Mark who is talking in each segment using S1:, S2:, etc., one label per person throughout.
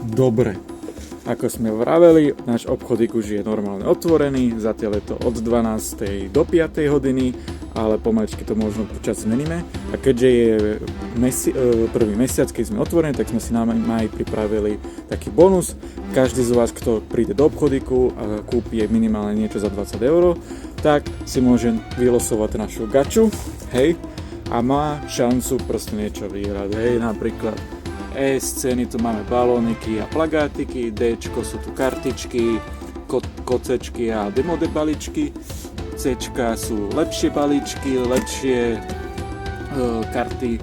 S1: Dobre. Ako sme vraveli, náš obchodík už je normálne otvorený, zatiaľ je to od 12. do 5. hodiny, ale pomaličky to možno počas zmeníme. A keďže je prvý mesiac, keď sme otvorení, tak sme si na maj pripravili taký bonus. Každý z vás, kto príde do obchodíku a kúpi minimálne niečo za 20 €, tak si môže vylosovať našu gaču, hej, a má šancu proste niečo vyhrať, hej, napríklad scény, tu máme balóniky a plagátiky, Dčko sú tu kartičky, kocečky a demode balíčky, Cčka sú lepšie balíčky, lepšie karty,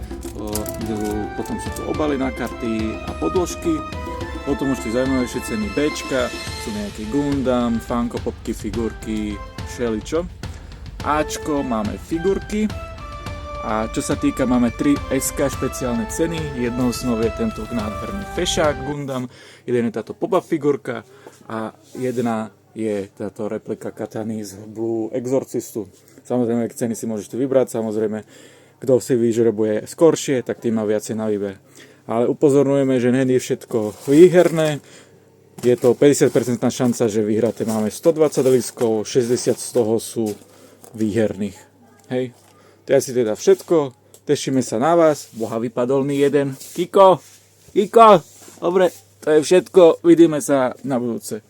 S1: potom sú tu obaly na karty a podložky, potom už tie zaujímavejšie ceny Bčka, sú nejaký Gundam, Funko Popky, figurky, všeličo. Ačko máme figurky. A čo sa týka, máme 3 SK špeciálne ceny. Jednou z nov je tento nádherný fešák Gundam, jeden je táto pop-up figurka a jedna je táto replika Katany z Blue Exorcistu. Samozrejme, ceny si môžete vybrať, samozrejme, kto si vyžrebuje skoršie, tak tým má viacej na výber. Ale upozorňujeme, že nie je všetko výherné. Je to 50% šanca, že vyhráte. Máme 120 lístkov, 60 z toho sú výherných. Hej. To je asi teda všetko. Tešíme sa na vás. Boha, vypadol mi jeden. Kiko! Dobre, to je všetko. Vidíme sa na budúce.